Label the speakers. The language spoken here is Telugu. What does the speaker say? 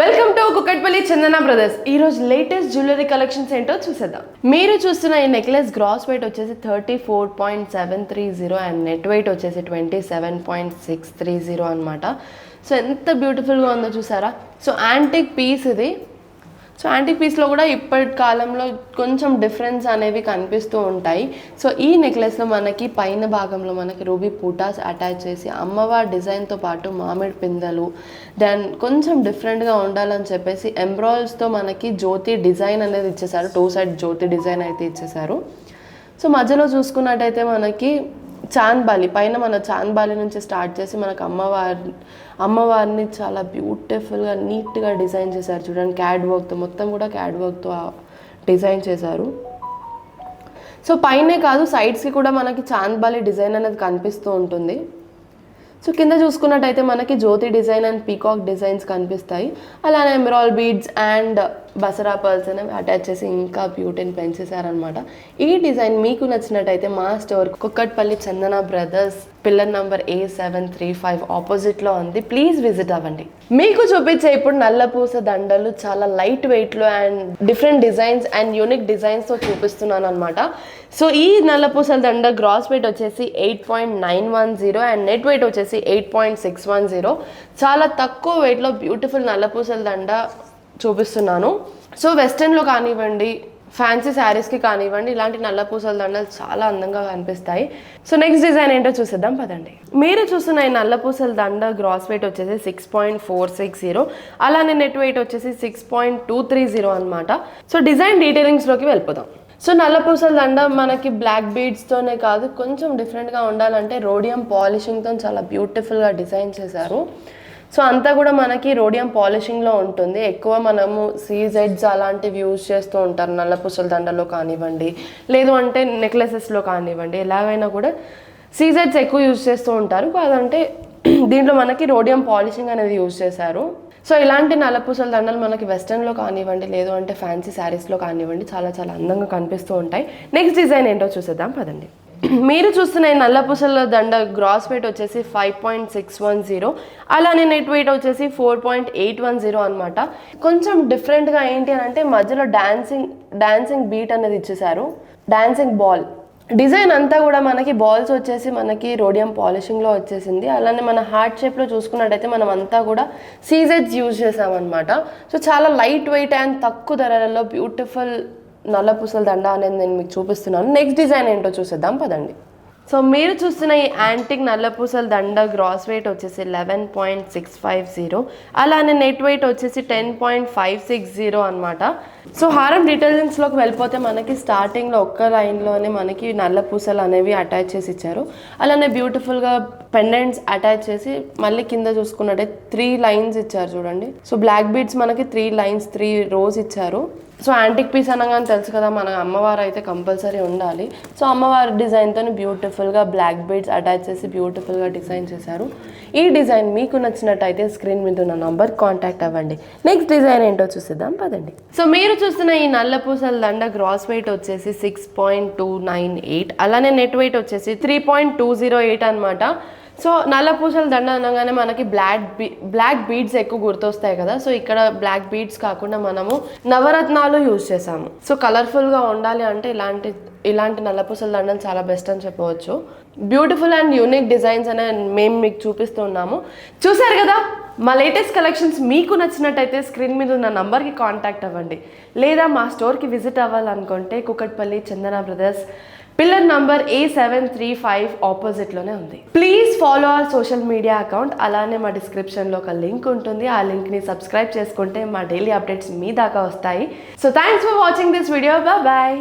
Speaker 1: Welcome to Kukatpally Chandana brothers. ఈ రోజు లేటెస్ట్ జ్యువెలరీ కలెక్షన్స్ ఏంటో చూసేద్దాం. మీరు చూస్తున్న ఈ నెక్లెస్ గ్రాస్ వెయిట్ వచ్చేసి 34.730 అండ్ నెట్ వెయిట్ వచ్చేసి 27.630 అనమాట. సో ఎంత బ్యూటిఫుల్గా ఉందో చూసారా. సో యాంటిక్ పీస్ ఇది. సో యాంటిక్ పీస్లో కూడా ఇప్పటి కాలంలో కొంచెం డిఫరెన్స్ అనేవి కనిపిస్తూ ఉంటాయి. సో ఈ నెక్లెస్లో మనకి పైన భాగంలో మనకి రూబీ పూటాస్ అటాచ్ చేసి అమ్మవారి డిజైన్తో పాటు మామిడి పిందెలు దెన్ కొంచెం డిఫరెంట్గా ఉండాలని చెప్పేసి ఎంబ్రాయిల్స్తో మనకి జ్యోతి డిజైన్ అనేది ఇచ్చేసారు. 2 సైడ్ జ్యోతి డిజైన్ అయితే ఇచ్చేసారు. సో మధ్యలో చూసుకున్నట్టయితే మనకి చాంద్బాలి పైన మన చాంద్బాలి నుంచి స్టార్ట్ చేసి మనకు అమ్మవారిని చాలా బ్యూటిఫుల్గా నీట్గా డిజైన్ చేశారు. చూడండి, క్యాడ్ వర్క్తో మొత్తం కూడా క్యాడ్ వర్క్తో డిజైన్ చేశారు. సో పైనే కాదు సైడ్స్కి కూడా మనకి చాంద్బాలి డిజైన్ అనేది కనిపిస్తూ ఉంటుంది. సో కింద చూసుకున్నట్టయితే మనకి జ్యోతి డిజైన్ అండ్ పీకాక్ డిజైన్స్ కనిపిస్తాయి. అలానే emerald beads and Basara pearls అనేవి అటాచ్ చేసి ఇంకా బ్యూటీని పెంచేశారనమాట. ఈ డిజైన్ మీకు నచ్చినట్టయితే మా స్టోర్ కుక్కట్పల్లి చందన బ్రదర్స్ పిల్లర్ నంబర్ A735 ఆపోజిట్లో ఉంది. ప్లీజ్ విజిట్ అవ్వండి. మీకు చూపించే ఇప్పుడు నల్లపూస దండలు చాలా లైట్ వెయిట్లో and different designs and unique డిజైన్స్తో చూపిస్తున్నాను అనమాట. సో ఈ నల్లపూసల దండ గ్రాస్ వెయిట్ వచ్చేసి 8.910 అండ్ నెట్ వెయిట్ వచ్చేసి 8.610. చాలా తక్కువ వెయిట్లో బ్యూటిఫుల్ నల్లపూసల దండ చూపిస్తున్నాను. సో వెస్టర్న్లో కానివ్వండి, ఫ్యాన్సీ శారీస్కి కానివ్వండి, ఇలాంటి నల్లపూసల దండలు చాలా అందంగా కనిపిస్తాయి. సో నెక్స్ట్ డిజైన్ ఏంటో చూసేద్దాం పదండి. మీరు చూస్తున్న ఈ నల్లపూసల దండ గ్రాస్ వెయిట్ వచ్చేసి 6.460, అలానే నెట్ వెయిట్ వచ్చేసి 6.230 అనమాట. సో డిజైన్ డీటెయిలింగ్స్లోకి వెళ్ళిపోదాం. సో నల్లపూసల దండ మనకి బ్లాక్ బీడ్స్తోనే కాదు, కొంచెం డిఫరెంట్గా ఉండాలంటే రోడియం పాలిషింగ్తో చాలా బ్యూటిఫుల్గా డిజైన్ చేశారు. సో అంతా కూడా మనకి రోడియం పాలిషింగ్లో ఉంటుంది. ఎక్కువ మనము సీజెడ్స్ అలాంటివి యూజ్ చేస్తూ ఉంటారు నల్లపూసల దండలో కానివ్వండి, లేదు అంటే నెక్లెసెస్లో కానివ్వండి, ఎలాగైనా కూడా సీజెడ్స్ ఎక్కువ యూజ్ చేస్తూ ఉంటారు. కాదంటే దీంట్లో మనకి రోడియం పాలిషింగ్ అనేది యూజ్ చేశారు. సో ఇలాంటి నల్లపూసల దండలు మనకి వెస్టర్న్లో కానివ్వండి, లేదు అంటే ఫ్యాన్సీ శారీస్లో కానివ్వండి చాలా చాలా అందంగా కనిపిస్తూ ఉంటాయి. నెక్స్ట్ డిజైన్ ఏంటో చూసేద్దాం పదండి. మీరు చూస్తున్న ఈ నల్లపూసల దండ గ్రాస్ వెయిట్ వచ్చేసి 5.610, అలానే నెట్ వెయిట్ వచ్చేసి 4.810 అనమాట. కొంచెం డిఫరెంట్గా ఏంటి అని అంటే మధ్యలో డాన్సింగ్ బీట్ అనేది ఇచ్చేసారు. డాన్సింగ్ బాల్ డిజైన్ అంతా కూడా మనకి బాల్స్ వచ్చేసి మనకి రోడియం పాలిషింగ్లో వచ్చేసింది. అలానే మన హార్ట్ షేప్లో చూసుకున్నట్టయితే మనం అంతా కూడా సీజెడ్స్ యూజ్ చేసామన్నమాట. సో చాలా లైట్ వెయిట్ అండ్ తక్కువ ధరలలో బ్యూటిఫుల్ నల్లపూసల దండ అనేది నేను మీకు చూపిస్తున్నాను. నెక్స్ట్ డిజైన్ ఏంటో చూసేద్దాం పదండి. సో మీరు చూస్తున్న ఈ యాంటిక్ నల్లపూసల దండ గ్రాస్ వెయిట్ వచ్చేసి 11.650, అలానే నెట్ వెయిట్ వచ్చేసి 10.560 అనమాట. సో హారం డీటెయిల్స్లోకి వెళ్ళిపోతే మనకి స్టార్టింగ్లో ఒక్క లైన్లోనే మనకి నల్లపూసలు అనేవి అటాచ్ చేసి ఇచ్చారు. అలానే బ్యూటిఫుల్గా పెండెంట్స్ అటాచ్ చేసి మళ్ళీ కింద చూసుకున్నట్టే 3 లైన్స్ ఇచ్చారు చూడండి. సో బ్లాక్ బీడ్స్ మనకి 3 లైన్స్ 3 రోస్ ఇచ్చారు. సో యాంటిక్ పీస్ అనగానే తెలుసు కదా, మన అమ్మవారు అయితే కంపల్సరీ ఉండాలి. సో అమ్మవారి డిజైన్తో బ్యూటిఫుల్గా బ్లాక్ బీడ్స్ అటాచ్ చేసి బ్యూటిఫుల్గా డిజైన్ చేశారు. ఈ డిజైన్ మీకు నచ్చినట్టయితే స్క్రీన్ మీద ఉన్న నంబర్ కాంటాక్ట్ అవ్వండి. నెక్స్ట్ డిజైన్ ఏంటో చూసిద్దాం పదండి. సో మీరు చూస్తున్న ఈ నల్లపూసల దండ గ్రాస్ వెయిట్ వచ్చేసి 6.298, అలానే నెట్ వెయిట్ వచ్చేసి 3.208 అనమాట. సో నల్లపూసల దండ అనగానే మనకి బ్లాక్ బీడ్స్ ఎక్కువ గుర్తొస్తాయి కదా. సో ఇక్కడ బ్లాక్ బీడ్స్ కాకుండా మనము నవరత్నాలు యూజ్ చేసాము. సో కలర్ఫుల్గా ఉండాలి అంటే ఇలాంటి నల్లపూసల దండలు చాలా బెస్ట్ అని చెప్పవచ్చు. బ్యూటిఫుల్ అండ్ యూనిక్ డిజైన్స్ అనే మేము మీకు చూపిస్తున్నాము. చూసారు కదా, మా లేటెస్ట్ కలెక్షన్స్ మీకు నచ్చినట్టయితే స్క్రీన్ మీద ఉన్న నంబర్కి కాంటాక్ట్ అవ్వండి. లేదా మా స్టోర్కి విజిట్ అవ్వాలనుకుంటే కుకట్పల్లి చందన బ్రదర్స్ పిల్లర్ నంబర్ A735 ఆపోజిట్లోనే ఉంది. Please follow our social media account. అలానే మా డిస్క్రిప్షన్లో ఒక లింక్ ఉంటుంది. ఆ లింక్ని సబ్స్క్రైబ్ చేసుకుంటే మా డైలీ అప్డేట్స్ మీ దాకా వస్తాయి. So thanks for watching this video. Bye.